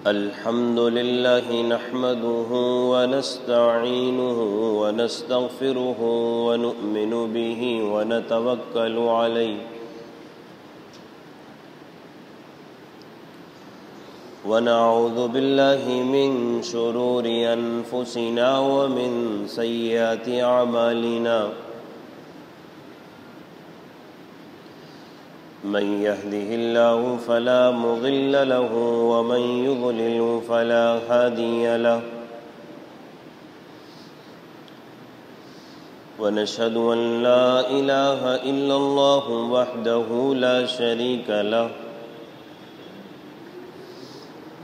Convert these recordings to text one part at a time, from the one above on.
الحمد لله نحمده ونستعينه ونستغفره ونؤمن به ونتوكل عليه ونعوذ بالله من شرور أنفسنا ومن سيئات أعمالنا من يهده الله فلا مضل له ومن يضلل فلا هادي له ونشهد أن لا إله إلا الله وحده لا شريك له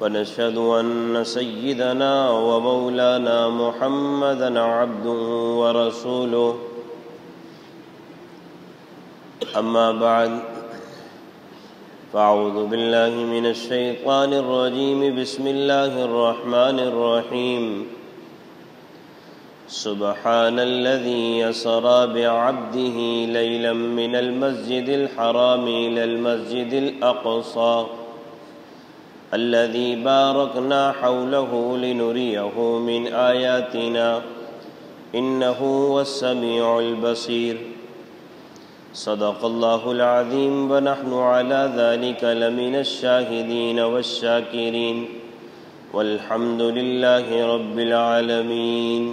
ونشهد أن سيدنا ومولانا محمدًا عبده ورسوله أما بعد فأعوذ بالله من الشيطان الرجيم بسم الله الرحمن الرحيم سبحان الذي يسرى بعبده ليلا من المسجد الحرام إلى المسجد الأقصى الذي باركنا حوله لنريه من آياتنا إنه هو السميع البصير صدق الله العظيم ونحن على ذلك لمن الشاهدين والشاكرين والحمد لله رب العالمين۔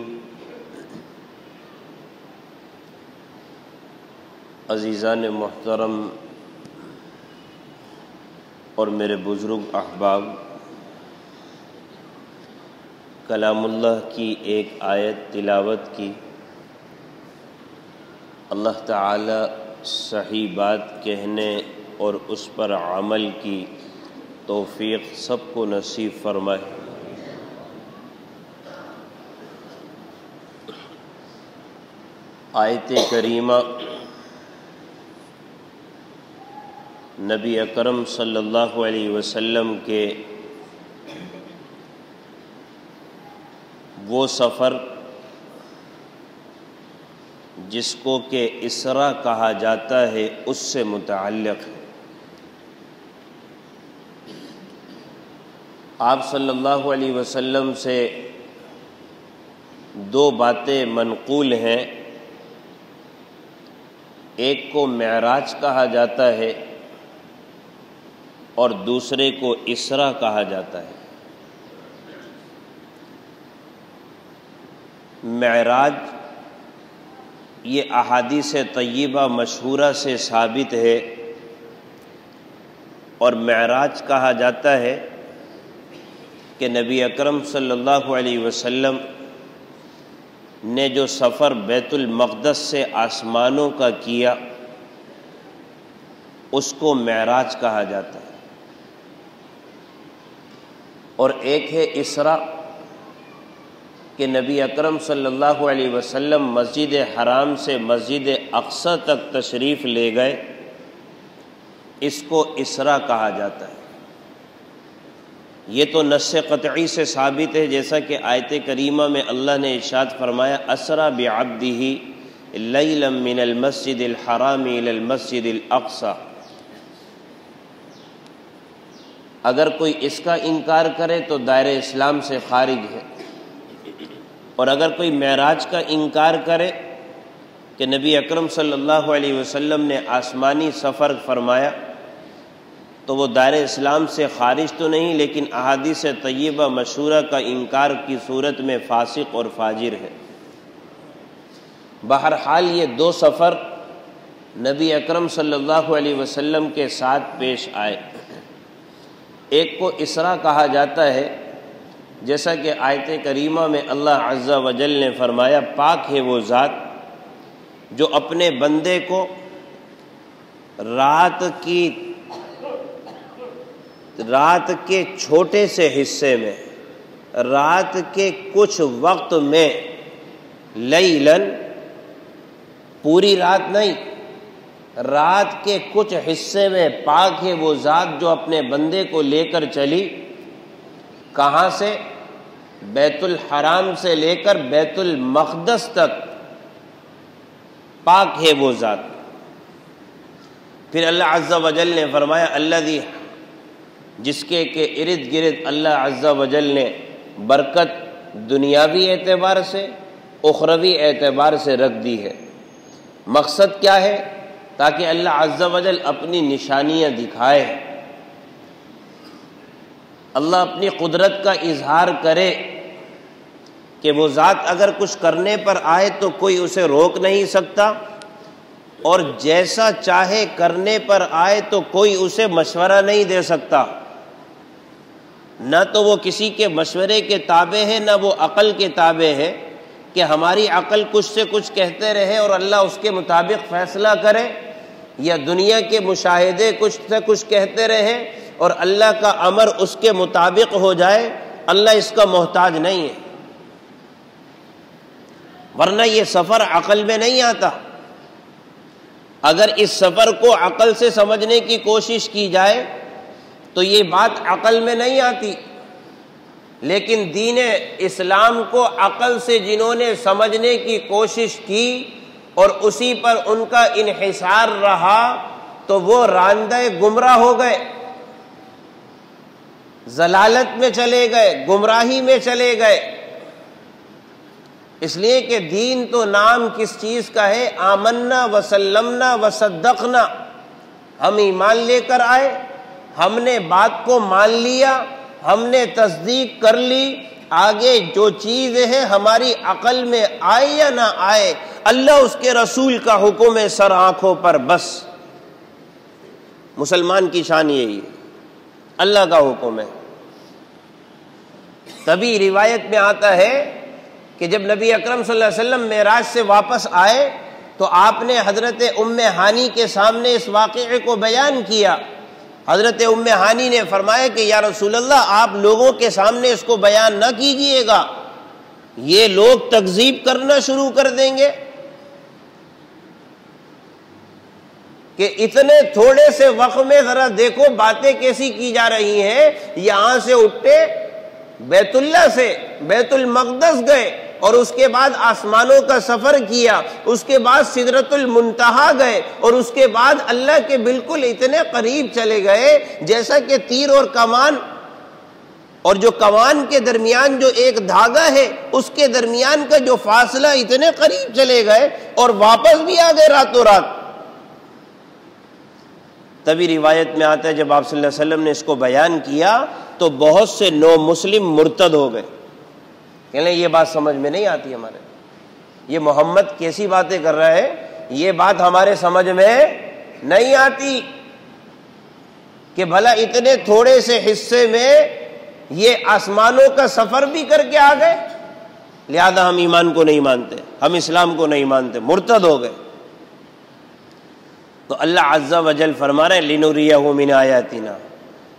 عزیزان محترم اور میرے بزرگ احباب، کلام اللہ کی ایک آیت تلاوت کی، اللہ تعالی صحیح بات کہنے اور اس پر عمل کی توفیق سب کو نصیب فرمائے۔ آیت کریمہ نبی اکرم صلی اللہ علیہ وسلم کے وہ سفر جس کو کہ اسراء کہا جاتا ہے اس سے متعلق ہے۔ آپ صلی اللہ علیہ وسلم سے دو باتیں منقول ہیں، ایک کو معراج کہا جاتا ہے اور دوسرے کو اسراء کہا جاتا ہے۔ معراج یہ احادیث طیبہ مشہورہ سے ثابت ہے، اور معراج کہا جاتا ہے کہ نبی اکرم صلی اللہ علیہ وسلم نے جو سفر بیت المقدس سے آسمانوں کا کیا اس کو معراج کہا جاتا ہے، اور ایک ہے اسراء کہ نبی اکرم صلی اللہ علیہ وسلم مسجد حرام سے مسجد اقصی تک تشریف لے گئے، اس کو اسراء کہا جاتا ہے۔ یہ تو نص قطعی سے ثابت ہے، جیسا کہ آیت کریمہ میں اللہ نے ارشاد فرمایا اسریٰ بعبدہ لیلا من المسجد الحرام الی المسجد الاقصی۔ اگر کوئی اس کا انکار کرے تو دائرہ اسلام سے خارج ہے، اور اگر کوئی معراج کا انکار کرے کہ نبی اکرم صلی اللہ علیہ وسلم نے آسمانی سفر فرمایا تو وہ دائرہ اسلام سے خارج تو نہیں، لیکن احادیث طیبہ مشہورہ کا انکار کی صورت میں فاسق اور فاجر ہے۔ بہرحال یہ دو سفر نبی اکرم صلی اللہ علیہ وسلم کے ساتھ پیش آئے۔ ایک کو اسراء کہا جاتا ہے، جیسا کہ آیت کریمہ میں اللہ عز و جل نے فرمایا پاک ہے وہ ذات جو اپنے بندے کو رات کے چھوٹے سے حصے میں، رات کے کچھ وقت میں، لیلاً پوری رات نہیں، رات کے کچھ حصے میں، پاک ہے وہ ذات جو اپنے بندے کو لے کر چلی، کہاں سے؟ بیت الحرام سے لے کر بیت المقدس تک، پاک ہے وہ ذات۔ پھر اللہ عز و جل نے فرمایا الذی جس کے کہ ارد گرد اللہ عز و جل نے برکت دنیاوی اعتبار سے اخروی اعتبار سے رکھ دی ہے۔ مقصد کیا ہے؟ تاکہ اللہ عز و جل اپنی نشانیاں دکھائے، اللہ اپنی قدرت کا اظہار کرے کہ وہ ذات اگر کچھ کرنے پر آئے تو کوئی اسے روک نہیں سکتا، اور جیسا چاہے کرنے پر آئے تو کوئی اسے مشورہ نہیں دے سکتا۔ نہ تو وہ کسی کے مشورے کے تابع ہے، نہ وہ عقل کے تابع ہے کہ ہماری عقل کچھ سے کچھ کہتے رہے اور اللہ اس کے مطابق فیصلہ کرے، یا دنیا کے مشاہدے کچھ سے کچھ کہتے رہے اور اللہ کا امر اس کے مطابق ہو جائے۔ اللہ اس کا محتاج نہیں ہے، ورنہ یہ سفر عقل میں نہیں آتا۔ اگر اس سفر کو عقل سے سمجھنے کی کوشش کی جائے تو یہ بات عقل میں نہیں آتی، لیکن دین اسلام کو عقل سے جنہوں نے سمجھنے کی کوشش کی اور اسی پر ان کا انحصار رہا تو وہ راندہ گمراہ ہو گئے، ضلالت میں چلے گئے، گمراہی میں چلے گئے۔ اس لیے کہ دین تو نام کس چیز کا ہے؟ آمنا وسلمنا وصدقنا، ہم ایمان لے کر آئے، ہم نے بات کو مان لیا، ہم نے تصدیق کر لی، آگے جو چیز ہے ہماری عقل میں آئے یا نہ آئے، اللہ اس کے رسول کا حکم ہے سر آنکھوں پر، بس۔ مسلمان کی شان یہی ہے، اللہ کا حکم ہے۔ تبھی روایت میں آتا ہے کہ جب نبی اکرم صلی اللہ علیہ وسلم معراج سے واپس آئے تو آپ نے حضرت ام ہانی کے سامنے اس واقعے کو بیان کیا۔ حضرت ام ہانی نے فرمایا کہ یا رسول اللہ، آپ لوگوں کے سامنے اس کو بیان نہ کیجیے گا، یہ لوگ تکذیب کرنا شروع کر دیں گے کہ اتنے تھوڑے سے وقت میں ذرا دیکھو باتیں کیسی کی جا رہی ہیں۔ یہاں سے اٹھے بیت اللہ سے بیت المقدس گئے اور اس کے بعد آسمانوں کا سفر کیا، اس کے بعد سدرۃ المنتہا گئے اور اس کے بعد اللہ کے بالکل اتنے قریب چلے گئے جیسا کہ تیر اور کمان، اور جو کمان کے درمیان جو ایک دھاگا ہے اس کے درمیان کا جو فاصلہ، اتنے قریب چلے گئے اور واپس بھی آ گئے راتوں رات۔ تبھی روایت میں آتا ہے جب آپ صلی اللہ علیہ وسلم نے اس کو بیان کیا تو بہت سے نو مسلم مرتد ہو گئے، کہنے یہ بات سمجھ میں نہیں آتی ہمارے، یہ محمد کیسی باتیں کر رہا ہے، یہ بات ہمارے سمجھ میں نہیں آتی کہ بھلا اتنے تھوڑے سے حصے میں یہ آسمانوں کا سفر بھی کر کے آ گئے، لہذا ہم ایمان کو نہیں مانتے، ہم اسلام کو نہیں مانتے، مرتد ہو گئے۔ تو اللہ عز و جل فرما رہے ہیں لِنُرِيَهُ مِنْ آیَاتِنَا،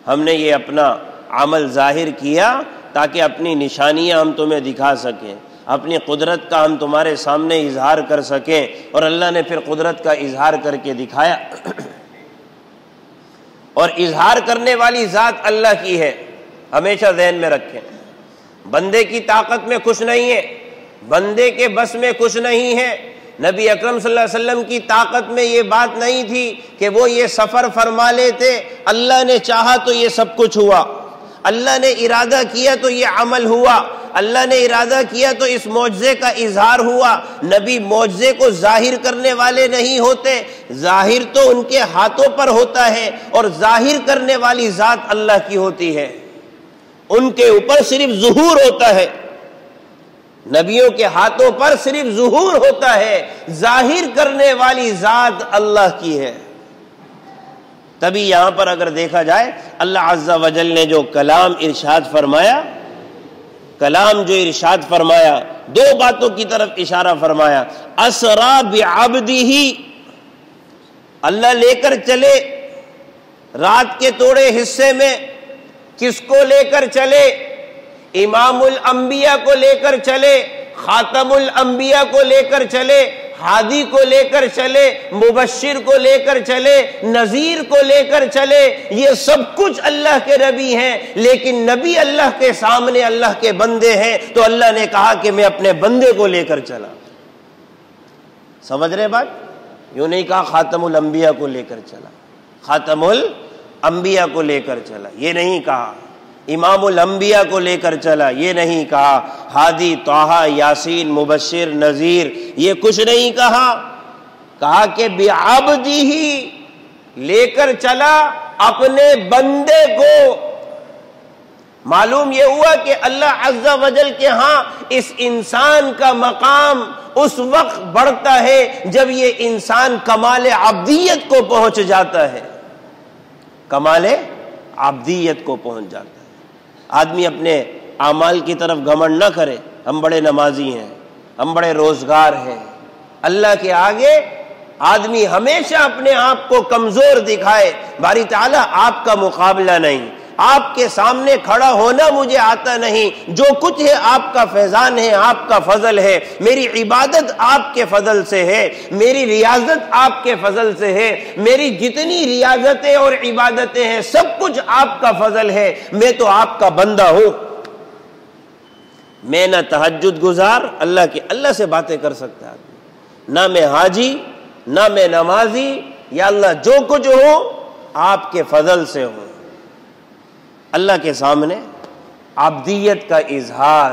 ہم نے یہ اپنا عمل ظاہر کیا تاکہ اپنی نشانیاں ہم تمہیں دکھا سکیں، اپنی قدرت کا ہم تمہارے سامنے اظہار کر سکیں، اور اللہ نے پھر قدرت کا اظہار کر کے دکھایا۔ اور اظہار کرنے والی ذات اللہ کی ہے، ہمیشہ ذہن میں رکھیں۔ بندے کی طاقت میں کچھ نہیں ہے، بندے کے بس میں کچھ نہیں ہے۔ نبی اکرم صلی اللہ علیہ وسلم کی طاقت میں یہ بات نہیں تھی کہ وہ یہ سفر فرما لیتے، اللہ نے چاہا تو یہ سب کچھ ہوا، اللہ نے ارادہ کیا تو یہ عمل ہوا، اللہ نے ارادہ کیا تو اس معجزے کا اظہار ہوا۔ نبی معجزے کو ظاہر کرنے والے نہیں ہوتے، ظاہر تو ان کے ہاتھوں پر ہوتا ہے، اور ظاہر کرنے والی ذات اللہ کی ہوتی ہے، ان کے اوپر صرف ظہور ہوتا ہے، نبیوں کے ہاتھوں پر صرف ظہور ہوتا ہے، ظاہر کرنے والی ذات اللہ کی ہے۔ تبھی یہاں پر اگر دیکھا جائے اللہ عز و جل نے جو کلام ارشاد فرمایا، کلام جو ارشاد فرمایا، دو باتوں کی طرف اشارہ فرمایا۔ اسرا بعبدہ، اللہ لے کر چلے رات کے توڑے حصے میں، کس کو لے کر چلے؟ امام الانبیاء کو لے کر چلے، خاتم الانبیاء کو لے کر چلے، ہادی کو لے کر چلے، مبشر کو لے کر چلے، نذیر کو لے کر چلے، یہ سب کچھ اللہ کے نبی ہیں، لیکن نبی اللہ کے سامنے اللہ کے بندے ہیں، تو اللہ نے کہا کہ میں اپنے بندے کو لے کر چلا۔ سمجھ رہے بات؟ یوں نہیں کہا خاتم الانبیاء کو لے کر چلا، خاتم انبیاء کو لے کر چلا، یہ نہیں کہا امام الانبیاء کو لے کر چلا، یہ نہیں کہا ہادی طٰہٰ یاسین مبشر نذیر، یہ کچھ نہیں کہا، کہا کہ بعبدہ، لے کر چلا اپنے بندے کو۔ معلوم یہ ہوا کہ اللہ عز و جل کے ہاں اس انسان کا مقام اس وقت بڑھتا ہے جب یہ انسان کمال عبدیت کو پہنچ جاتا ہے، کمال عبدیت کو پہنچ جاتا ہے۔ آدمی اپنے اعمال کی طرف گھمنڈ نہ کرے، ہم بڑے نمازی ہیں، ہم بڑے روزگار ہیں، اللہ کے آگے آدمی ہمیشہ اپنے آپ کو کمزور دکھائے، باری تعالیٰ آپ کا مقابلہ نہیں، آپ کے سامنے کھڑا ہونا مجھے آتا نہیں، جو کچھ ہے آپ کا فیضان ہے، آپ کا فضل ہے، میری عبادت آپ کے فضل سے ہے، میری ریاضت آپ کے فضل سے ہے، میری جتنی ریاضتیں اور عبادتیں ہیں سب کچھ آپ کا فضل ہے، میں تو آپ کا بندہ ہوں۔ میں نہ تہجد گزار اللہ سے باتیں کر سکتا ہے، نہ میں حاجی نہ میں نمازی، یا اللہ جو کچھ ہو آپ کے فضل سے ہو۔ اللہ کے سامنے عبدیت کا اظہار،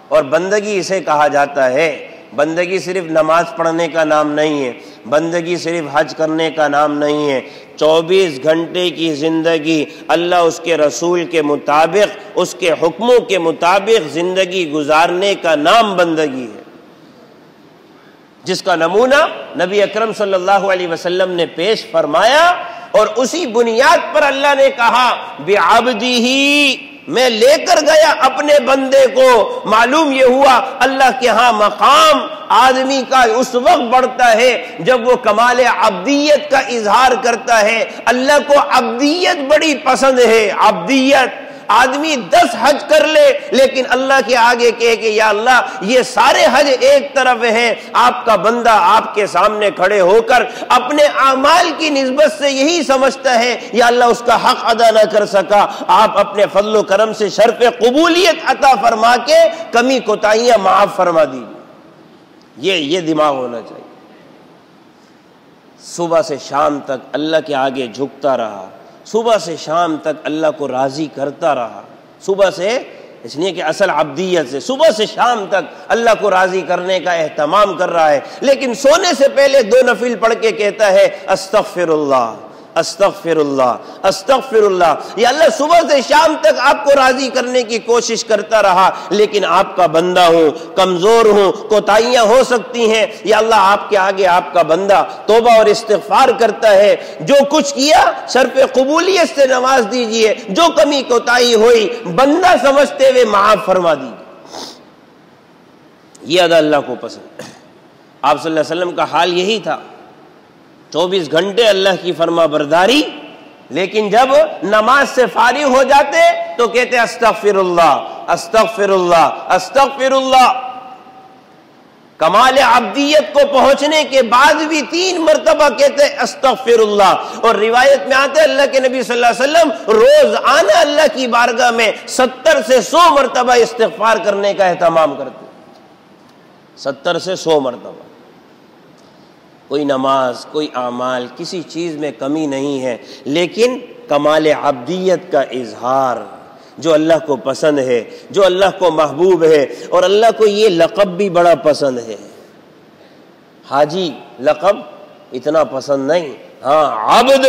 اور بندگی اسے کہا جاتا ہے۔ بندگی صرف نماز پڑھنے کا نام نہیں ہے، بندگی صرف حج کرنے کا نام نہیں ہے، 24 گھنٹے کی زندگی اللہ اس کے رسول کے مطابق، اس کے حکموں کے مطابق زندگی گزارنے کا نام بندگی ہے، جس کا نمونہ نبی اکرم صلی اللہ علیہ وسلم نے پیش فرمایا، اور اسی بنیاد پر اللہ نے کہا بعبدہ، میں لے کر گیا اپنے بندے کو۔ معلوم یہ ہوا اللہ کے ہاں مقام آدمی کا اس وقت بڑھتا ہے جب وہ کمال عبدیت کا اظہار کرتا ہے۔ اللہ کو عبدیت بڑی پسند ہے، عبدیت۔ آدمی 10 حج کر لے لیکن اللہ کے آگے کہے کہ یا اللہ یہ سارے حج ایک طرف ہیں، آپ کا بندہ آپ کے سامنے کھڑے ہو کر اپنے اعمال کی نسبت سے یہی سمجھتا ہے یا اللہ اس کا حق ادا نہ کر سکا، آپ اپنے فضل و کرم سے شرف قبولیت عطا فرما کے کمی کوتاہیاں معاف فرما دیجیے۔ یہ دماغ ہونا چاہیے۔ صبح سے شام تک اللہ کے آگے جھکتا رہا، صبح سے شام تک اللہ کو راضی کرتا رہا، صبح سے اس لیے کہ اصل عبدیت سے صبح سے شام تک اللہ کو راضی کرنے کا اہتمام کر رہا ہے، لیکن سونے سے پہلے 2 نفل پڑھ کے کہتا ہے استغفر اللہ استغفر اللہ استغفر اللہ۔ یا اللہ صبح سے شام تک آپ کو راضی کرنے کی کوشش کرتا رہا، لیکن آپ کا بندہ ہوں، کمزور ہوں، کوتاہیاں ہو سکتی ہیں، یا اللہ آپ کے آگے آپ کا بندہ توبہ اور استغفار کرتا ہے۔ جو کچھ کیا شرف قبولیت سے نواز دیجئے، جو کمی کوتاہی ہوئی بندہ سمجھتے ہوئے معاف فرما دیجئے۔ یہ ادا اللہ کو پسند۔ آپ صلی اللہ علیہ وسلم کا حال یہی تھا، 24 گھنٹے اللہ کی فرما برداری، لیکن جب نماز سے فارغ ہو جاتے تو کہتے استغفر اللہ استغفر اللہ استغفر اللہ۔ کمال عبدیت کو پہنچنے کے بعد بھی 3 مرتبہ کہتے استغفر اللہ، اور روایت میں آتے اللہ کے نبی صلی اللہ علیہ وسلم روز آنا اللہ کی بارگاہ میں 70 سے 100 مرتبہ استغفار کرنے کا اہتمام کرتے، 70 سے 100 مرتبہ۔ کوئی نماز کوئی اعمال کسی چیز میں کمی نہیں ہے، لیکن کمال عبدیت کا اظہار جو اللہ کو پسند ہے، جو اللہ کو محبوب ہے، اور اللہ کو یہ لقب بھی بڑا پسند ہے۔ حاجی لقب اتنا پسند نہیں، ہاں عبد،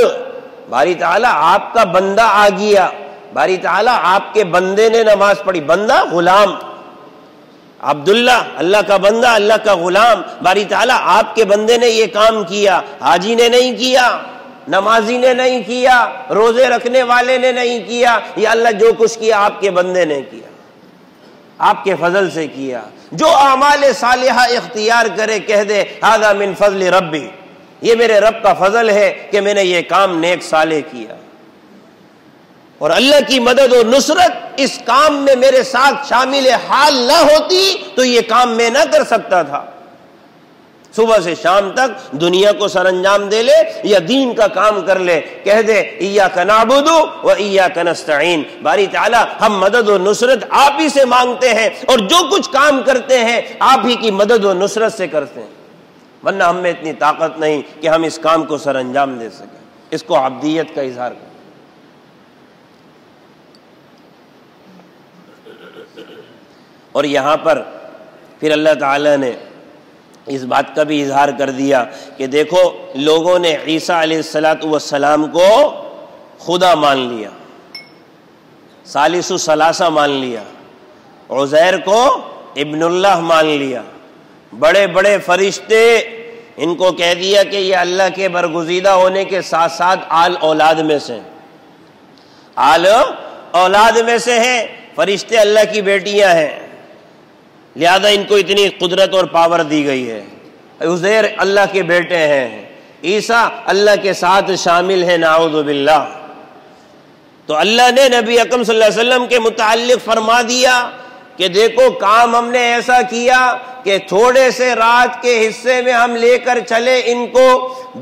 باری تعالیٰ آپ کا بندہ آ گیا، باری تعالیٰ آپ کے بندے نے نماز پڑھی، بندہ غلام، عبداللہ اللہ کا بندہ اللہ کا غلام، باری تعالیٰ آپ کے بندے نے یہ کام کیا، حاجی نے نہیں کیا، نمازی نے نہیں کیا، روزے رکھنے والے نے نہیں کیا، یا اللہ جو کچھ کیا آپ کے بندے نے کیا، آپ کے فضل سے کیا۔ جو اعمال صالحہ اختیار کرے کہہ دے ھذا من فضل ربی، یہ میرے رب کا فضل ہے کہ میں نے یہ کام نیک صالح کیا، اور اللہ کی مدد و نصرت اس کام میں میرے ساتھ شامل حال نہ ہوتی تو یہ کام میں نہ کر سکتا تھا۔ صبح سے شام تک دنیا کو سر انجام دے لے یا دین کا کام کر لے، کہہ دے ایاک نعبد و ایاک نستعین، باری تعالیٰ ہم مدد و نصرت آپ ہی سے مانگتے ہیں، اور جو کچھ کام کرتے ہیں آپ ہی کی مدد و نصرت سے کرتے ہیں، ورنہ ہم میں اتنی طاقت نہیں کہ ہم اس کام کو سر انجام دے سکیں۔ اس کو عبدیت کا اظہار کریں۔ اور یہاں پر پھر اللہ تعالیٰ نے اس بات کا بھی اظہار کر دیا کہ دیکھو لوگوں نے عیسیٰ علیہ السلام کو خدا مان لیا، ثالث الثلاثہ مان لیا، عزیر کو ابن اللہ مان لیا، بڑے بڑے فرشتے ان کو کہہ دیا کہ یہ اللہ کے برگزیدہ ہونے کے ساتھ ساتھ آل اولاد میں سے ہیں، فرشتے اللہ کی بیٹیاں ہیں، لہذا ان کو اتنی قدرت اور پاور دی گئی ہے، عزیر اللہ کے بیٹے ہیں، عیسیٰ اللہ کے ساتھ شامل ہیں، نعوذ باللہ۔ تو اللہ نے نبی اکرم صلی اللہ علیہ وسلم کے متعلق فرما دیا کہ دیکھو کام ہم نے ایسا کیا کہ تھوڑے سے رات کے حصے میں ہم لے کر چلے ان کو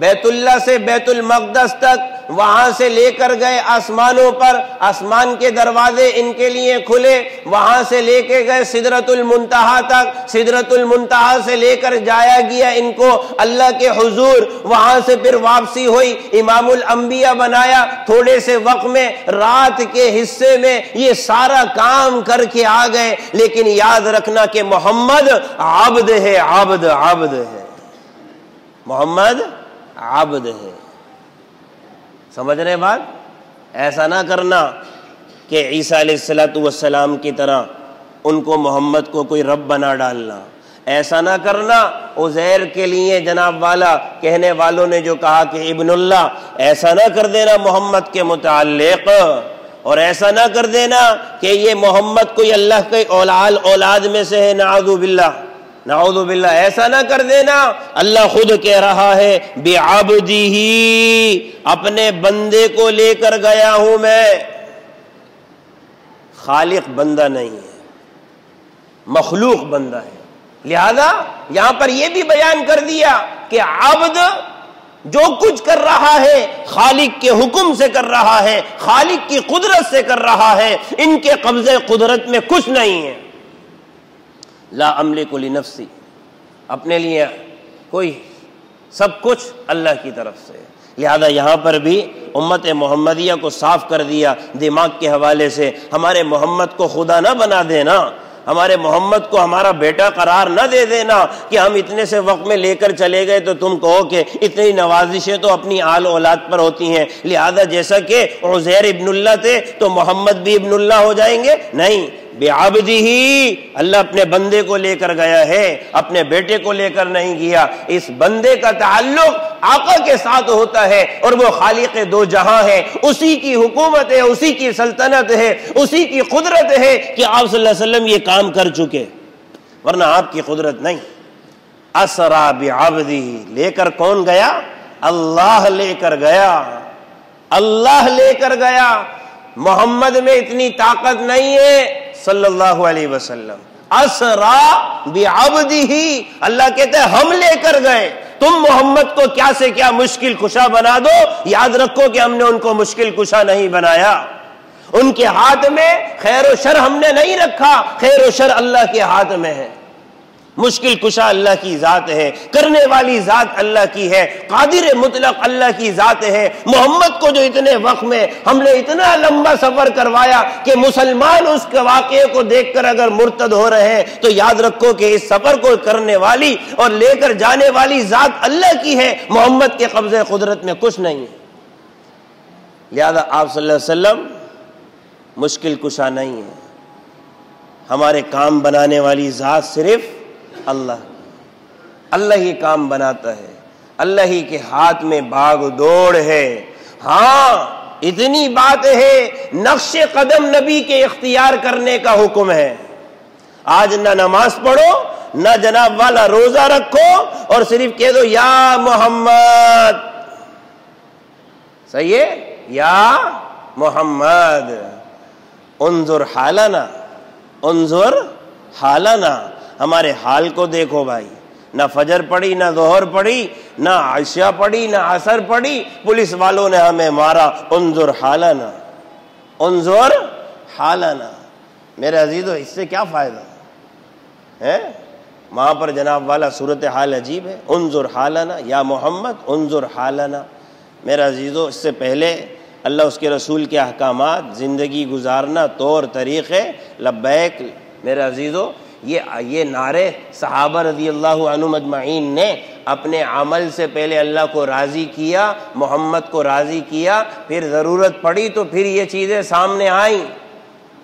بیت اللہ سے بیت المقدس تک، وہاں سے لے کر گئے آسمانوں پر، آسمان کے دروازے ان کے لیے کھلے، وہاں سے لے کے گئے سدرۃ المنتہا تک، سدرۃ المنتہا سے لے کر جایا گیا ان کو اللہ کے حضور، وہاں سے پھر واپسی ہوئی، امام الانبیاء بنایا، تھوڑے سے وقت میں رات کے حصے میں یہ سارا کام کر کے آ گئے۔ لیکن یاد رکھنا کہ محمد عبد ہے، عبد ہے، محمد عبد ہے۔ سمجھ رہے بات؟ ایسا نہ کرنا کہ عیسیٰ علیہ السلام کی طرح ان کو محمد کو کوئی رب بنا ڈالنا، ایسا نہ کرنا عزیر کے لیے جناب والا کہنے والوں نے جو کہا کہ ابن اللہ، ایسا نہ کر دینا محمد کے متعلق، اور ایسا نہ کر دینا کہ یہ محمد کوئی اللہ کے اولاد میں سے ہے، نعوذ باللہ، نعوذ باللہ، ایسا نہ کر دینا۔ اللہ خود کہہ رہا ہے بعبدہ، اپنے بندے کو لے کر گیا ہوں میں، خالق بندہ نہیں ہے، مخلوق بندہ ہے۔ لہذا یہاں پر یہ بھی بیان کر دیا کہ عبد جو کچھ کر رہا ہے خالق کے حکم سے کر رہا ہے، خالق کی قدرت سے کر رہا ہے، ان کے قبضے قدرت میں کچھ نہیں ہے۔ لا املک لنفسی، اپنے لیے کوئی، سب کچھ اللہ کی طرف سے۔ لہذا یہاں پر بھی امت محمدیہ کو صاف کر دیا دماغ کے حوالے سے، ہمارے محمد کو خدا نہ بنا دینا، ہمارے محمد کو ہمارا بیٹا قرار نہ دے دینا کہ ہم اتنے سے وقت میں لے کر چلے گئے تو تم کہو کہ اتنی نوازشیں تو اپنی آل اولاد پر ہوتی ہیں، لہذا جیسا کہ عزیر ابن اللہ تھے تو محمد بھی ابن اللہ ہو جائیں گے، نہیں، بعبدہ، اللہ اپنے بندے کو لے کر گیا ہے، اپنے بیٹے کو لے کر نہیں گیا۔ اس بندے کا تعلق آقا کے ساتھ ہوتا ہے، اور وہ خالق دو جہاں ہے، اسی کی حکومت ہے، اسی کی سلطنت ہے، اسی کی قدرت ہے کہ آپ صلی اللہ علیہ وسلم یہ کام کر چکے، ورنہ آپ کی قدرت نہیں۔ اسرا بعبدہ، لے کر کون گیا؟ اللہ لے کر گیا، اللہ لے کر گیا۔ محمد میں اتنی طاقت نہیں ہے صلی اللہ علیہ وسلم۔ اسرا بعبدہ، اللہ کہتے ہیں ہم لے کر گئے، تم محمد کو کیا سے کیا مشکل کشا بنا دو، یاد رکھو کہ ہم نے ان کو مشکل کشا نہیں بنایا، ان کے ہاتھ میں خیر و شر ہم نے نہیں رکھا، خیر و شر اللہ کے ہاتھ میں ہے۔ مشکل کشا اللہ کی ذات ہے، کرنے والی ذات اللہ کی ہے، قادر مطلق اللہ کی ذات ہے۔ محمد کو جو اتنے وقت میں ہم نے اتنا لمبا سفر کروایا کہ مسلمان اس کے واقعے کو دیکھ کر اگر مرتد ہو رہے ہیں تو یاد رکھو کہ اس سفر کو کرنے والی اور لے کر جانے والی ذات اللہ کی ہے، محمد کے قبضے قدرت میں کچھ نہیں ہے۔ لہذا آپ صلی اللہ علیہ وسلم مشکل کشا نہیں ہے، ہمارے کام بنانے والی ذات صرف اللہ، اللہ ہی کام بناتا ہے، اللہ ہی کے ہاتھ میں بھاگ دوڑ ہے۔ ہاں اتنی بات ہے، نقش قدم نبی کے اختیار کرنے کا حکم ہے۔ آج نہ نماز پڑھو، نہ جناب والا روزہ رکھو، اور صرف کہہ دو یا محمد، صحیح ہے، یا محمد انظر حالنا، انظر حالنا، ہمارے حال کو دیکھو بھائی، نہ فجر پڑی، نہ ظہر پڑی، نہ عشاء پڑی، نہ عصر پڑی، پولیس والوں نے ہمیں مارا، انظر حالنا، انظر حالنا۔ میرے عزیزو اس سے کیا فائدہ ہے؟ وہاں پر جناب والا صورتحال عجیب ہے، انظر حالنا یا محمد انظر حالنا۔ میرے عزیزو اس سے پہلے اللہ اس کے رسول کے احکامات، زندگی گزارنا، طور طریقے، لبیک میرے عزیزو، یہ نعرے صحابہ رضی اللہ عنہم اجمعین نے اپنے عمل سے پہلے اللہ کو راضی کیا، محمد کو راضی کیا، پھر ضرورت پڑی تو پھر یہ چیزیں سامنے آئیں۔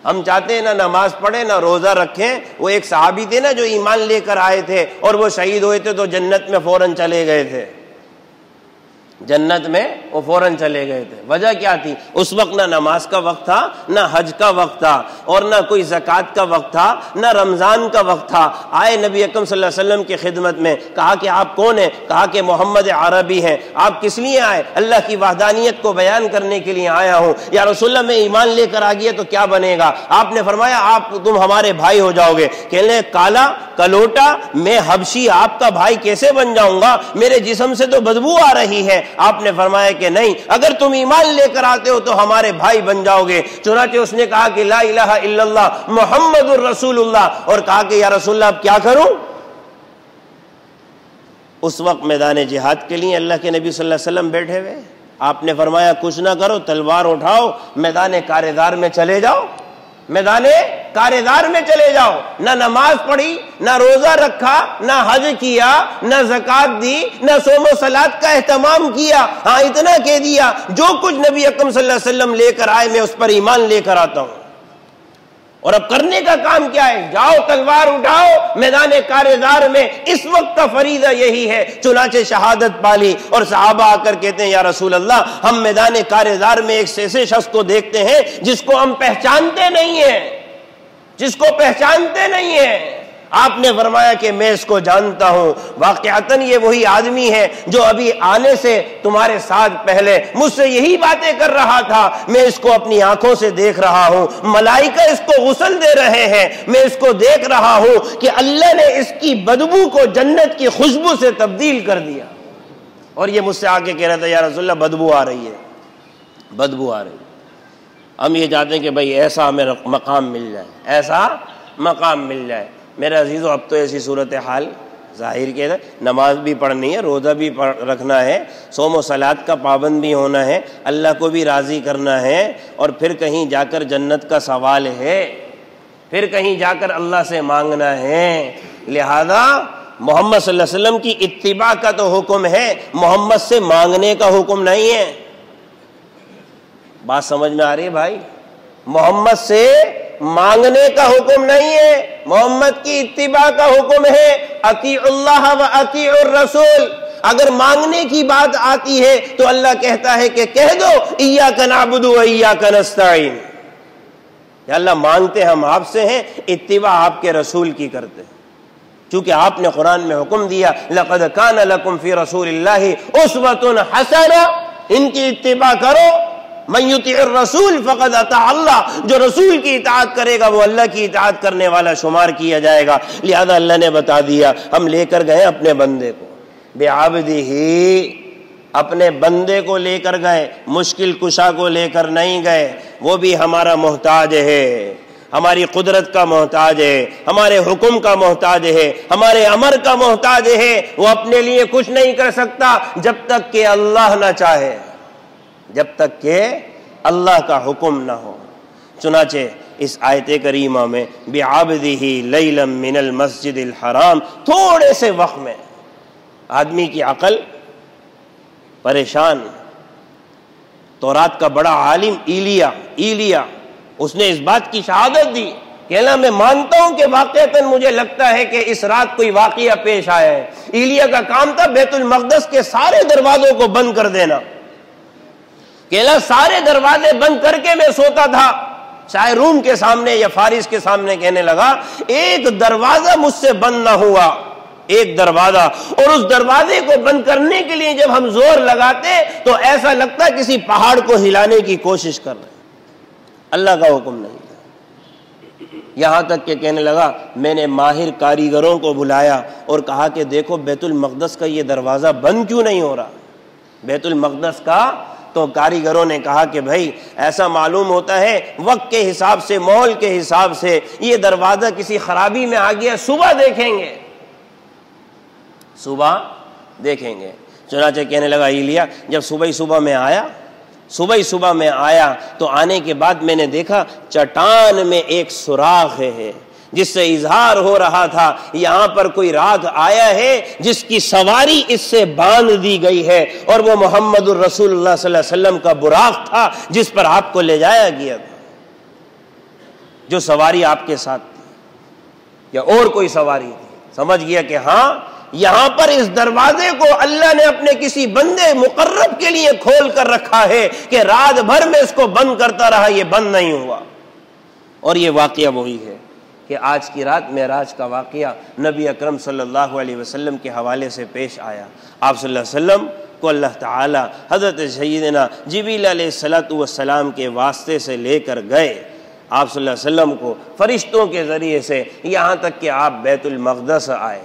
ہم چاہتے ہیں نہ نماز پڑھیں نہ روزہ رکھیں۔ وہ ایک صحابی تھے نا جو ایمان لے کر آئے تھے اور وہ شہید ہوئے تھے تو جنت میں فوراً چلے گئے تھے، جنت میں وہ فوراً چلے گئے تھے۔ وجہ کیا تھی؟ اس وقت نہ نماز کا وقت تھا، نہ حج کا وقت تھا، اور نہ کوئی زکوٰۃ کا وقت تھا، نہ رمضان کا وقت تھا۔ آئے نبی اکرم صلی اللہ علیہ وسلم کی خدمت میں، کہا کہ آپ کون ہیں؟ کہا کہ محمد عربی ہیں۔ آپ کس لیے آئے؟ اللہ کی وحدانیت کو بیان کرنے کے لیے آیا ہوں۔ یا رسول اللہ میں ایمان لے کر آ گیا تو کیا بنے گا؟ آپ نے فرمایا تم ہمارے بھائی ہو جاؤ گے۔ کہنے لگے کالا کلوٹا، میں حبشی آپ کا بھائی کیسے بن جاؤں گا؟ میرے جسم سے تو بدبو آ رہی ہے۔ آپ نے فرمایا کہ نہیں، اگر تم ایمان لے کر آتے ہو تو ہمارے بھائی بن جاؤ گے۔ چنانچہ اس نے کہا کہ لا الہ الا اللہ محمد الرسول اللہ، اور کہا کہ یا رسول اللہ اب کیا کروں؟ اس وقت میدان جہاد کے لیے اللہ کے نبی صلی اللہ علیہ وسلم بیٹھے ہوئے۔ آپ نے فرمایا کچھ نہ کرو، تلوار اٹھاؤ، میدان کاردار میں چلے جاؤ، میدان کاردار میں چلے جاؤ۔ نہ نماز پڑھی، نہ روزہ رکھا، نہ حج کیا، نہ زکوٰۃ دی، نہ صوم و صلات کا اہتمام کیا، ہاں اتنا کہہ دیا جو کچھ نبی اکرم صلی اللہ علیہ وسلم لے کر آئے میں اس پر ایمان لے کر آتا ہوں۔ اور اب کرنے کا کام کیا ہے؟ جاؤ تلوار اٹھاؤ میدان کاردار میں۔ اس وقت کا فریضہ یہی ہے۔ چنانچہ شہادت پالی اور صحابہ آ کر کہتے ہیں یا رسول اللہ ہم میدان کاردار میں ایک ایسے شخص کو دیکھتے ہیں جس کو ہم پہچانتے نہیں ہیں، جس کو پہچانتے نہیں ہیں۔ آپ نے فرمایا کہ میں اس کو جانتا ہوں، واقعتاً یہ وہی آدمی ہے جو ابھی آنے سے تمہارے ساتھ پہلے مجھ سے یہی باتیں کر رہا تھا۔ میں اس کو اپنی آنکھوں سے دیکھ رہا ہوں، ملائکہ اس کو غسل دے رہے ہیں، میں اس کو دیکھ رہا ہوں کہ اللہ نے اس کی بدبو کو جنت کی خوشبو سے تبدیل کر دیا۔ اور یہ مجھ سے آ کے کہہ رہا تھا یا رسول اللہ بدبو آ رہی ہے، بدبو آ رہی ہے۔ ہم یہ چاہتے ہیں کہ بھائی ایسا ہمیں مقام مل جائے، ایسا مقام مل جائے۔ میرے عزیزو اب تو ایسی صورتحال ظاہر کے نماز بھی پڑھنی ہے، روزہ بھی رکھنا ہے، صوم و صلات کا پابند بھی ہونا ہے، اللہ کو بھی راضی کرنا ہے، اور پھر کہیں جا کر جنت کا سوال ہے، پھر کہیں جا کر اللہ سے مانگنا ہے۔ لہذا محمد صلی اللہ علیہ وسلم کی اتباع کا تو حکم ہے، محمد سے مانگنے کا حکم نہیں ہے۔ بات سمجھ میں آ رہی ہے بھائی؟ محمد سے مانگنے کا حکم نہیں ہے، محمد کی اتباع کا حکم ہے۔ اطیع اللہ و اطیع الرسول۔ اگر مانگنے کی بات آتی ہے تو اللہ کہتا ہے کہ کہہ دو ایاک نعبد و ایاک نستعین، یا اللہ مانگتے ہم آپ سے ہیں، اتباع آپ کے رسول کی کرتے ہیں، چونکہ آپ نے قرآن میں حکم دیا لقد کان لکم فی رسول اللہ اسوۃ حسنہ، ان کی اتباع کرو۔ من یطیع الرسول فقد اطاع اللہ، جو رسول کی اطاعت کرے گا وہ اللہ کی اطاعت کرنے والا شمار کیا جائے گا۔ لہذا اللہ نے بتا دیا، ہم لے کر گئے اپنے بندے کو، بعبدہ، اپنے بندے کو لے کر گئے، مشکل کشا کو لے کر نہیں گئے۔ وہ بھی ہمارا محتاج ہے، ہماری قدرت کا محتاج ہے، ہمارے حکم کا محتاج ہے، ہمارے امر کا محتاج ہے۔ وہ اپنے لیے کچھ نہیں کر سکتا جب تک کہ اللہ نہ چاہے، جب تک کہ اللہ کا حکم نہ ہو۔ چنانچہ اس آیت کریمہ میں بعبدہ لیلا من المسجد الحرام، تھوڑے سے وقت میں آدمی کی عقل پریشان۔ تورات کا بڑا عالم ایلیا اس نے اس بات کی شہادت دی کہ اللہ میں مانتا ہوں کہ واقعتاً مجھے لگتا ہے کہ اس رات کوئی واقعہ پیش آیا ہے۔ ایلیا کا کام تھا بیت المقدس کے سارے دروازوں کو بند کر دینا، کہ اللہ سارے دروازے بند کر کے میں سوتا تھا، چاہے روم کے سامنے یا فارس کے سامنے، کہنے لگا ایک دروازہ مجھ سے بند نہ ہوا، ایک دروازہ، اور اس دروازے کو بند کرنے کے لیے جب ہم زور لگاتے تو ایسا لگتا کسی پہاڑ کو ہلانے کی کوشش کر رہے، اللہ کا حکم نہیں تھا۔ یہاں تک کہ کہنے لگا میں نے ماہر کاریگروں کو بلایا اور کہا کہ دیکھو بیت المقدس کا یہ دروازہ بند کیوں نہیں ہو رہا، بیت المقدس کا۔ تو کاریگروں نے کہا کہ بھائی ایسا معلوم ہوتا ہے وقت کے حساب سے، ماحول کے حساب سے یہ دروازہ کسی خرابی میں آ گیا، صبح دیکھیں گے، صبح دیکھیں گے۔ چنانچہ کہنے لگا ایلیا جب صبح میں آیا تو آنے کے بعد میں نے دیکھا چٹان میں ایک سوراخ ہے، جس سے اظہار ہو رہا تھا یہاں پر کوئی راگ آیا ہے جس کی سواری اس سے باندھ دی گئی ہے، اور وہ محمد الرسول اللہ صلی اللہ علیہ وسلم کا براق تھا جس پر آپ کو لے جایا گیا تھا، جو سواری آپ کے ساتھ تھی یا اور کوئی سواری تھی۔ سمجھ گیا کہ ہاں یہاں پر اس دروازے کو اللہ نے اپنے کسی بندے مقرب کے لیے کھول کر رکھا ہے کہ رات بھر میں اس کو بند کرتا رہا، یہ بند نہیں ہوا۔ اور یہ واقعہ وہی ہے کہ آج کی رات معراج کا واقعہ نبی اکرم صلی اللہ علیہ وسلم کے حوالے سے پیش آیا۔ آپ صلی اللہ علیہ وسلم کو اللہ تعالی حضرت سیدنا جبریل علیہ السلام کے واسطے سے لے کر گئے، آپ صلی اللہ علیہ وسلم کو فرشتوں کے ذریعے سے، یہاں تک کہ آپ بیت المقدس آئے،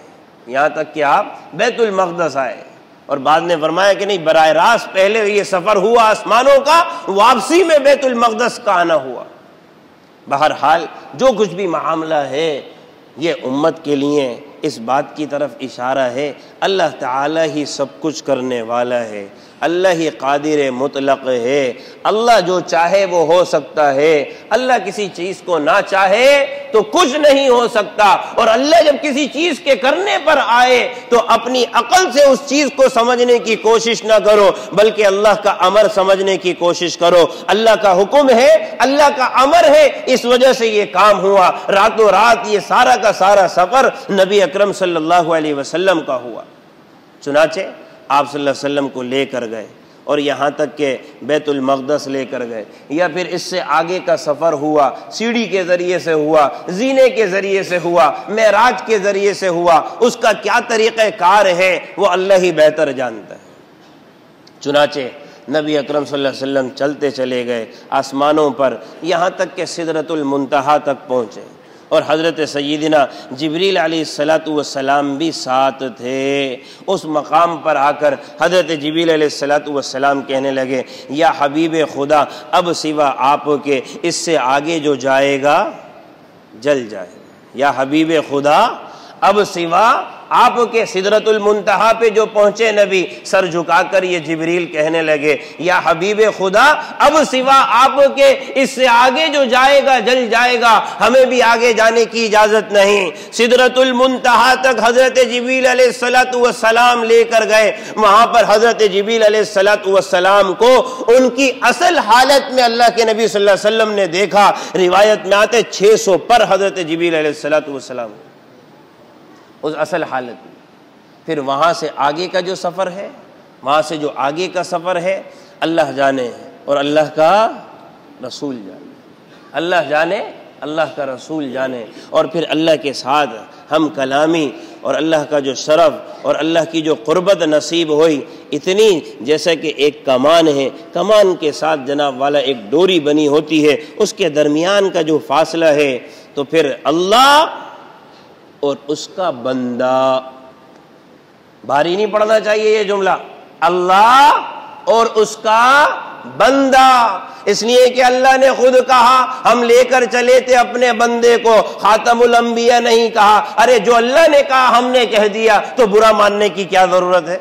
یہاں تک کہ آپ بیت المقدس آئے۔ اور بعد نے فرمایا کہ نہیں، براہ راست پہلے یہ سفر ہوا آسمانوں کا، واپسی میں بیت المقدس کا آنا ہوا۔ بہرحال جو کچھ بھی معاملہ ہے یہ امت کے لیے اس بات کی طرف اشارہ ہے اللہ تعالی ہی سب کچھ کرنے والا ہے، اللہ ہی قادر مطلق ہے، اللہ جو چاہے وہ ہو سکتا ہے، اللہ کسی چیز کو نہ چاہے تو کچھ نہیں ہو سکتا، اور اللہ جب کسی چیز کے کرنے پر آئے تو اپنی عقل سے اس چیز کو سمجھنے کی کوشش نہ کرو بلکہ اللہ کا امر سمجھنے کی کوشش کرو۔ اللہ کا حکم ہے، اللہ کا امر ہے، اس وجہ سے یہ کام ہوا، راتوں رات یہ سارا کا سارا سفر نبی اکرم صلی اللہ علیہ وسلم کا ہوا۔ چنانچہ آپ صلی اللہ علیہ وسلم کو لے کر گئے اور یہاں تک کہ بیت المقدس لے کر گئے، یا پھر اس سے آگے کا سفر ہوا، سیڑھی کے ذریعے سے ہوا، زینے کے ذریعے سے ہوا، معراج کے ذریعے سے ہوا، اس کا کیا طریقہ کار ہے وہ اللہ ہی بہتر جانتا ہے۔ چنانچہ نبی اکرم صلی اللہ علیہ وسلم چلتے چلے گئے آسمانوں پر، یہاں تک کہ سدرۃ المنتہا تک پہنچے، اور حضرت سیدنا جبریل علیہ السلام بھی ساتھ تھے۔ اس مقام پر آ کر حضرت جبریل علیہ السلام کہنے لگے، یا حبیب خدا، اب سوا آپ کے اس سے آگے جو جائے گا جل جائے گا۔ یا حبیب خدا، اب سوا آپ کے سدرۃ المنتہا پہ جو پہنچے نبی، سر جھکا کر یہ جبریل کہنے لگے، یا حبیب خدا، اب سوا آپ کے اس سے آگے جو جائے گا جل جائے گا، ہمیں بھی آگے جانے کی اجازت نہیں۔ سدرۃ المنتہا تک حضرت جبریل علیہ السلام لے کر گئے، وہاں پر حضرت جبریل علیہ السلام کو ان کی اصل حالت میں اللہ کے نبی صلی اللہ علیہ وسلم نے دیکھا۔ روایت میں آتے 600 پر حضرت جبریل علیہ السلام اس اصل حالت میں۔ پھر وہاں سے آگے کا جو سفر ہے، وہاں سے جو آگے کا سفر ہے اللہ جانے اور اللہ کا رسول جانے، اللہ جانے اللہ کا رسول جانے، اور پھر اللہ کے ساتھ ہم کلامی اور اللہ کا جو شرف اور اللہ کی جو قربت نصیب ہوئی، اتنی جیسا کہ ایک کمان ہے، کمان کے ساتھ جناب والا ایک ڈوری بنی ہوتی ہے، اس کے درمیان کا جو فاصلہ ہے، تو پھر اللہ اور اس کا بندہ، بھاری نہیں پڑھنا چاہیے یہ جملہ، اللہ اور اس کا بندہ، اس لیے کہ اللہ نے خود کہا ہم لے کر چلے تھے اپنے بندے کو، خاتم الانبیاء نہیں کہا۔ ارے جو اللہ نے کہا ہم نے کہہ دیا تو برا ماننے کی کیا ضرورت ہے؟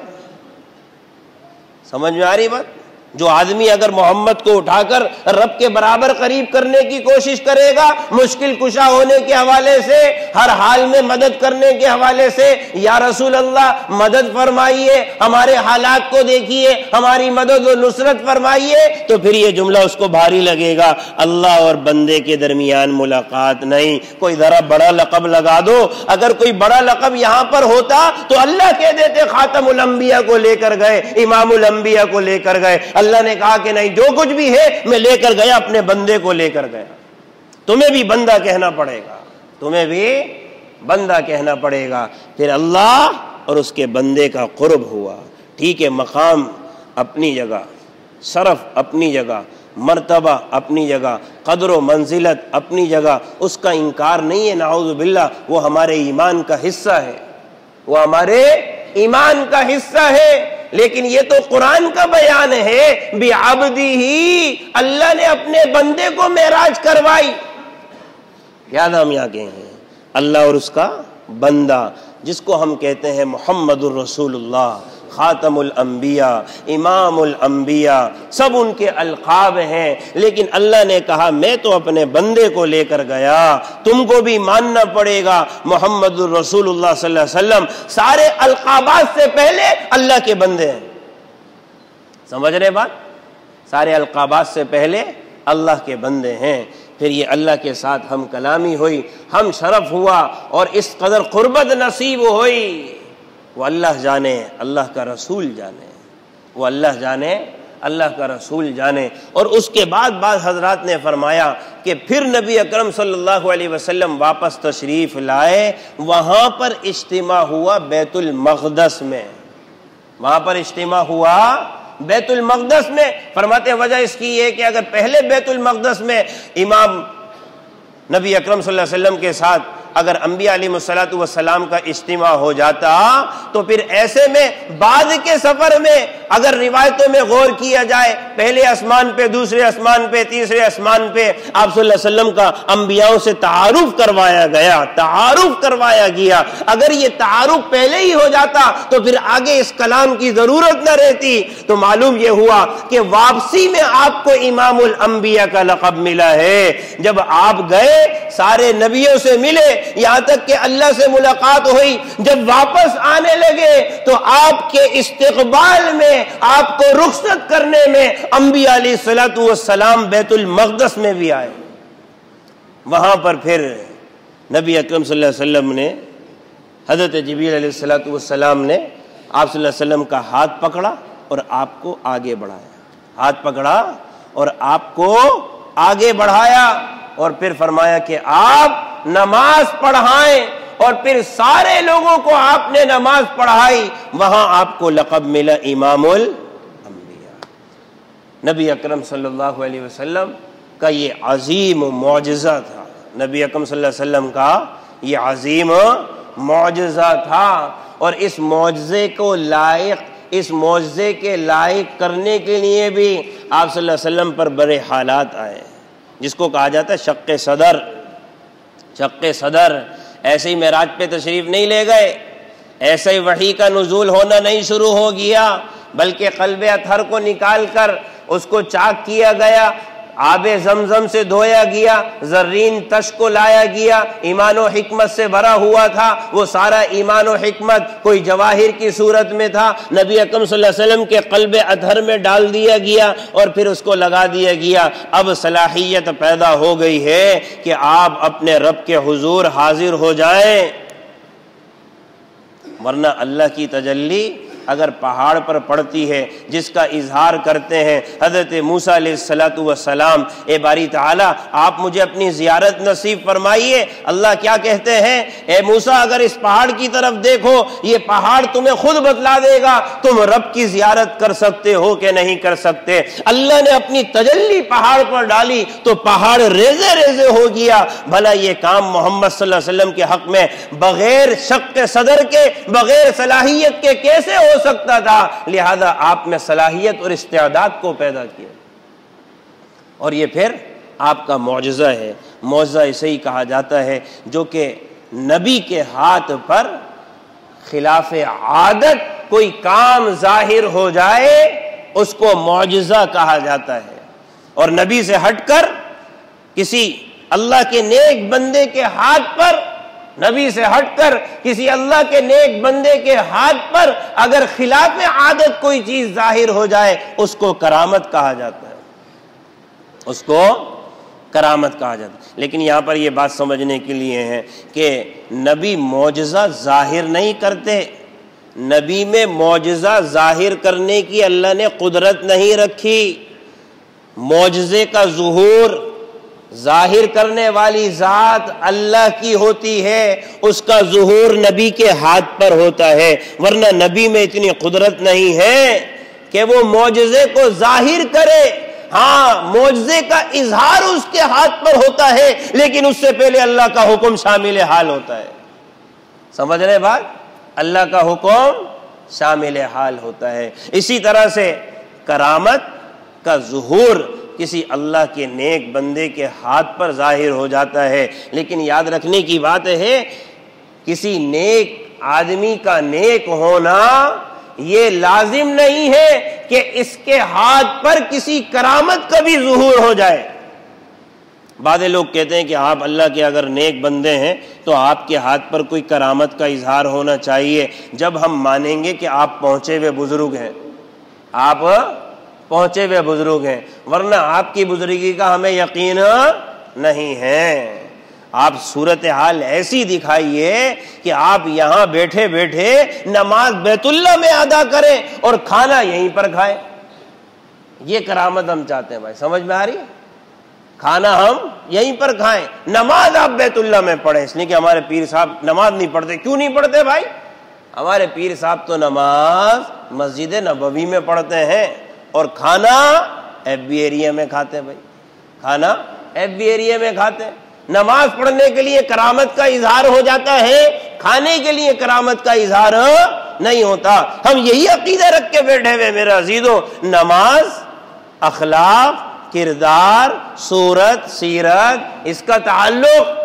سمجھ میں آ رہی بات؟ جو آدمی اگر محمد کو اٹھا کر رب کے برابر قریب کرنے کی کوشش کرے گا، مشکل کشا ہونے کے حوالے سے، ہر حال میں مدد کرنے کے حوالے سے، یا رسول اللہ مدد فرمائیے، ہمارے حالات کو دیکھیے، ہماری مدد و نصرت فرمائیے، تو پھر یہ جملہ اس کو بھاری لگے گا۔ اللہ اور بندے کے درمیان ملاقات نہیں، کوئی ذرا بڑا لقب لگا دو۔ اگر کوئی بڑا لقب یہاں پر ہوتا تو اللہ کہہ دیتے خاتم الانبیاء کو لے کر گئے، امام الانبیاء کو لے کر گئے۔ اللہ نے کہا کہ نہیں، جو کچھ بھی ہے میں لے کر گیا، اپنے بندے کو لے کر گیا۔ تمہیں بھی بندہ کہنا پڑے گا، تمہیں بھی بندہ کہنا پڑے گا۔ پھر اللہ اور اس کے بندے کا قرب ہوا۔ ٹھیک ہے، مقام اپنی جگہ، شرف اپنی جگہ، مرتبہ اپنی جگہ، قدر و منزلت اپنی جگہ، اس کا انکار نہیں ہے، نعوذ باللہ، وہ ہمارے ایمان کا حصہ ہے، وہ ہمارے ایمان کا حصہ ہے۔ لیکن یہ تو قرآن کا بیان ہے، بعبدہ، اللہ نے اپنے بندے کو معراج کروائی۔ کیا نام یہاں کے ہیں؟ اللہ اور اس کا بندہ، جس کو ہم کہتے ہیں محمد الرسول اللہ خاتم الانبیاء، امام الانبیاء، سب ان کے القاب ہیں، لیکن اللہ نے کہا میں تو اپنے بندے کو لے کر گیا، تم کو بھی ماننا پڑے گا محمد الرسول اللہ صلی اللہ علیہ وسلم سارے القابات سے پہلے اللہ کے بندے ہیں۔ سمجھ رہے بات؟ سارے القابات سے پہلے اللہ کے بندے ہیں۔ پھر یہ اللہ کے ساتھ ہم کلامی ہوئی، ہم شرف ہوا اور اس قدر قربت نصیب ہوئی، وہ اللہ جانے، اللہ کا رسول جانے، وہ اللہ جانے، اللہ کا رسول جانے۔ اور اس کے بعد بعض حضرات نے فرمایا کہ پھر نبی اکرم صلی اللہ علیہ وسلم واپس تشریف لائے، وہاں پر اجتماع ہوا بیت المقدس میں، وہاں پر اجتماع ہوا بیت المقدس میں۔ فرماتے ہیں وجہ اس کی یہ کہ اگر پہلے بیت المقدس میں امام نبی اکرم صلی اللہ علیہ وسلم کے ساتھ اگر انبیاء علیہ الصلوۃ والسلام کا اجتماع ہو جاتا تو پھر ایسے میں بعد کے سفر میں اگر روایتوں میں غور کیا جائے، پہلے آسمان پہ، دوسرے آسمان پہ، تیسرے آسمان پہ آپ صلی اللہ علیہ وسلم کا انبیاء سے تعارف کروایا گیا، تعارف کروایا گیا۔ اگر یہ تعارف پہلے ہی ہو جاتا تو پھر آگے اس کلام کی ضرورت نہ رہتی۔ تو معلوم یہ ہوا کہ واپسی میں آپ کو امام الانبیاء کا لقب ملا ہے۔ جب آپ گئے سارے نبیوں سے ملے، یہاں تک کہ اللہ سے ملاقات ہوئی، جب واپس آنے لگے تو آپ کے استقبال میں، آپ کو رخصت کرنے میں انبیاء علیہ الصلوۃ والسلام بیت المقدس میں بھی آئے۔ وہاں پر پھر نبی اکرم صلی اللہ علیہ وسلم نے، حضرت جبریل علیہ الصلوۃ والسلام نے آپ صلی اللہ علیہ وسلم کا ہاتھ پکڑا اور آپ کو آگے بڑھایا، ہاتھ پکڑا اور آپ کو آگے بڑھایا، اور پھر فرمایا کہ آپ نماز پڑھائیں، اور پھر سارے لوگوں کو آپ نے نماز پڑھائی۔ وہاں آپ کو لقب ملا امام الانبیاء۔ نبی اکرم صلی اللہ علیہ وسلم کا یہ عظیم معجزہ تھا، نبی اکرم صلی اللہ علیہ وسلم کا یہ عظیم معجزہ تھا، اور اس معجزے کو لائق، اس معجزے کے لائق کرنے کے لیے بھی آپ صلی اللہ علیہ وسلم پر بڑے حالات آئے، جس کو کہا جاتا ہے شق صدر۔ شق صدر ایسے ہی معراج پہ تشریف نہیں لے گئے، ایسے ہی وحی کا نزول ہونا نہیں شروع ہو گیا، بلکہ قلب اطہر کو نکال کر اس کو چاک کیا گیا، آب زمزم سے دھویا گیا، زرین تش کو لایا گیا، ایمان و حکمت سے بھرا ہوا تھا، وہ سارا ایمان و حکمت کوئی جواہر کی صورت میں تھا، نبی اکرم صلی اللہ علیہ وسلم کے قلب اطہر میں ڈال دیا گیا اور پھر اس کو لگا دیا گیا۔ اب صلاحیت پیدا ہو گئی ہے کہ آپ اپنے رب کے حضور حاضر ہو جائیں، ورنہ اللہ کی تجلی اگر پہاڑ پر پڑتی ہے، جس کا اظہار کرتے ہیں حضرت موسیٰ علیہ السلام، اے باری تعالی آپ مجھے اپنی زیارت نصیب فرمائیے۔ اللہ کیا کہتے ہیں؟ اے موسیٰ اگر اس پہاڑ کی طرف دیکھو، یہ پہاڑ تمہیں خود بتلا دے گا تم رب کی زیارت کر سکتے ہو کہ نہیں کر سکتے۔ اللہ نے اپنی تجلی پہاڑ پر ڈالی تو پہاڑ ریزے ریزے ہو گیا۔ بھلا یہ کام محمد صلی اللہ علیہ وسلم کے حق میں بغیر شق صدر کے، بغیر صلاحیت کے کیسے ہو سکتا تھا؟ لہذا آپ میں صلاحیت اور استعداد کو پیدا کیا، اور یہ پھر آپ کا معجزہ ہے۔ معجزہ اسے ہی کہا جاتا ہے جو کہ نبی کے ہاتھ پر خلاف عادت کوئی کام ظاہر ہو جائے، اس کو معجزہ کہا جاتا ہے، اور نبی سے ہٹ کر کسی اللہ کے نیک بندے کے ہاتھ پر، نبی سے ہٹ کر کسی اللہ کے نیک بندے کے ہاتھ پر اگر خلاف عادت کوئی چیز ظاہر ہو جائے، اس کو کرامت کہا جاتا ہے، اس کو کرامت کہا جاتا ہے۔ لیکن یہاں پر یہ بات سمجھنے کے لیے ہے کہ نبی معجزہ ظاہر نہیں کرتے، نبی میں معجزہ ظاہر کرنے کی اللہ نے قدرت نہیں رکھی۔ معجزے کا ظہور ظاہر کرنے والی ذات اللہ کی ہوتی ہے، اس کا ظہور نبی کے ہاتھ پر ہوتا ہے، ورنہ نبی میں اتنی قدرت نہیں ہے کہ وہ معجزے کو ظاہر کرے۔ ہاں معجزے کا اظہار اس کے ہاتھ پر ہوتا ہے، لیکن اس سے پہلے اللہ کا حکم شامل حال ہوتا ہے۔ سمجھ رہے بات؟ اللہ کا حکم شامل حال ہوتا ہے۔ اسی طرح سے کرامت کا ظہور کسی اللہ کے نیک بندے کے ہاتھ پر ظاہر ہو جاتا ہے، لیکن یاد رکھنے کی بات ہے کسی نیک آدمی کا نیک ہونا یہ لازم نہیں ہے کہ اس کے ہاتھ پر کسی کرامت کا بھی ظہور ہو جائے۔ بعض لوگ کہتے ہیں کہ آپ اللہ کے اگر نیک بندے ہیں تو آپ کے ہاتھ پر کوئی کرامت کا اظہار ہونا چاہیے جب ہم مانیں گے کہ آپ پہنچے ہوئے بزرگ ہیں، آپ پہنچے ہوئے بزرگ ہیں، ورنہ آپ کی بزرگی کا ہمیں یقین نہیں ہے۔ آپ صورتحال ایسی دکھائیے کہ آپ یہاں بیٹھے بیٹھے نماز بیت اللہ میں ادا کریں اور کھانا یہیں پر کھائیں، یہ کرامت ہم چاہتے ہیں بھائی، سمجھ میں آ رہی ہے؟ کھانا ہم یہیں پر کھائیں، نماز آپ بیت اللہ میں پڑھیں، اس لیے کہ ہمارے پیر صاحب نماز نہیں پڑھتے۔ کیوں نہیں پڑھتے بھائی؟ ہمارے پیر صاحب تو نماز مسجد نبوی میں پڑھتے ہیں اور کھانا ایف بی ایریا میں کھاتے ہیں بھائی، کھانا ایف بی ایریا میں کھاتے ہیں۔ نماز پڑھنے کے لیے کرامت کا اظہار ہو جاتا ہے، کھانے کے لیے کرامت کا اظہار نہیں ہوتا۔ ہم یہی عقیدہ رکھ کے بیٹھے ہوئے میرے عزیزو، نماز، اخلاق، کردار، صورت، سیرت، اس کا تعلق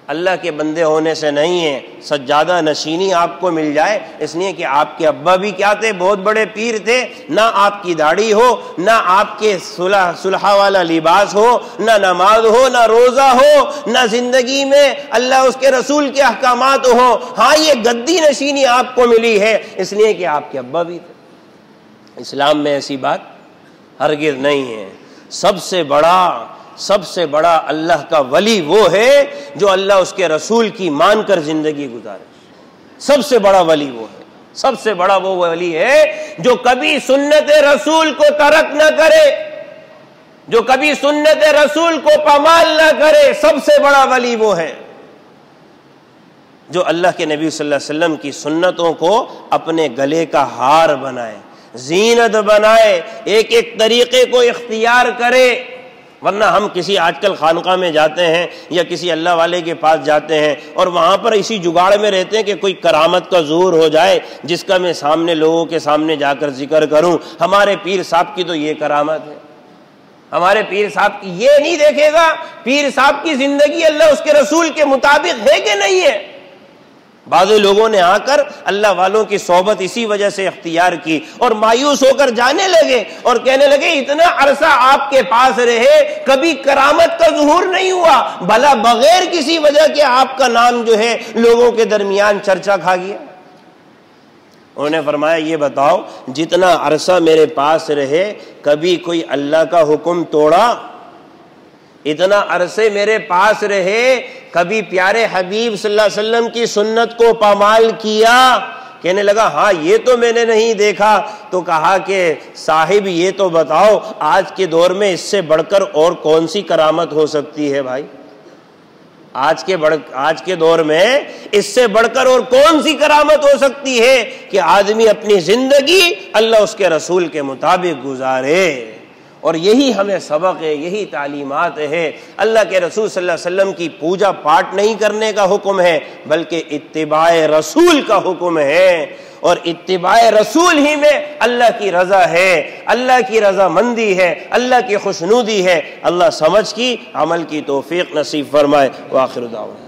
اللہ کے بندے ہونے سے نہیں ہے۔ سجادہ نشینی آپ کو مل جائے، اس لیے کہ آپ کے ابا بھی کیا تھے؟ بہت بڑے پیر تھے۔ نہ آپ کی داڑھی ہو، نہ آپ کے صلحہ والا لباس ہو، نہ نماز ہو، نہ روزہ ہو، نہ زندگی میں اللہ اس کے رسول کے احکامات ہو، ہاں یہ گدی نشینی آپ کو ملی ہے اس لیے کہ آپ کے ابا بھی تھے۔ اسلام میں ایسی بات ہرگز نہیں ہے۔ سب سے بڑا اللہ کا ولی وہ ہے جو اللہ اس کے رسول کی مان کر زندگی گزارے۔ سب سے بڑا ولی وہ ہے، سب سے بڑا وہ ولی ہے جو کبھی سنت رسول کو ترک نہ کرے، جو کبھی سنت رسول کو پامال نہ کرے۔ سب سے بڑا ولی وہ ہے جو اللہ کے نبی صلی اللہ علیہ وسلم کی سنتوں کو اپنے گلے کا ہار بنائے، زینت بنائے، ایک ایک طریقے کو اختیار کرے۔ ورنہ ہم کسی آج کل خانقاہ میں جاتے ہیں یا کسی اللہ والے کے پاس جاتے ہیں اور وہاں پر اسی جگاڑ میں رہتے ہیں کہ کوئی کرامت کا ظہور ہو جائے جس کا میں سامنے لوگوں کے سامنے جا کر ذکر کروں۔ ہمارے پیر صاحب کی تو یہ کرامت ہے، ہمارے پیر صاحب کی یہ نہیں دیکھے گا پیر صاحب کی زندگی اللہ اس کے رسول کے مطابق ہے کہ نہیں ہے۔ بعض لوگوں نے آ کر اللہ والوں کی صحبت اسی وجہ سے اختیار کی اور مایوس ہو کر جانے لگے اور کہنے لگے اتنا عرصہ آپ کے پاس رہے کبھی کرامت کا ظہور نہیں ہوا، بھلا بغیر کسی وجہ کے آپ کا نام جو ہے لوگوں کے درمیان چرچا کھا گیا۔ انہوں نے فرمایا یہ بتاؤ جتنا عرصہ میرے پاس رہے کبھی کوئی اللہ کا حکم توڑا؟ اتنا عرصے میرے پاس رہے کبھی پیارے حبیب صلی اللہ علیہ وسلم کی سنت کو پامال کیا؟ کہنے لگا ہاں یہ تو میں نے نہیں دیکھا۔ تو کہا کہ صاحب یہ تو بتاؤ آج کے دور میں اس سے بڑھ کر اور کون سی کرامت ہو سکتی ہے بھائی؟ آج کے دور میں اس سے بڑھ کر اور کون سی کرامت ہو سکتی ہے کہ آدمی اپنی زندگی اللہ اس کے رسول کے مطابق گزارے؟ اور یہی ہمیں سبق ہے، یہی تعلیمات ہے۔ اللہ کے رسول صلی اللہ علیہ وسلم کی پوجا پاٹ نہیں کرنے کا حکم ہے بلکہ اتباع رسول کا حکم ہے، اور اتباع رسول ہی میں اللہ کی رضا ہے، اللہ کی رضا مندی ہے، اللہ کی خوشنودی ہے۔ اللہ سمجھ کی عمل کی توفیق نصیب فرمائے۔ وآخر دعوانا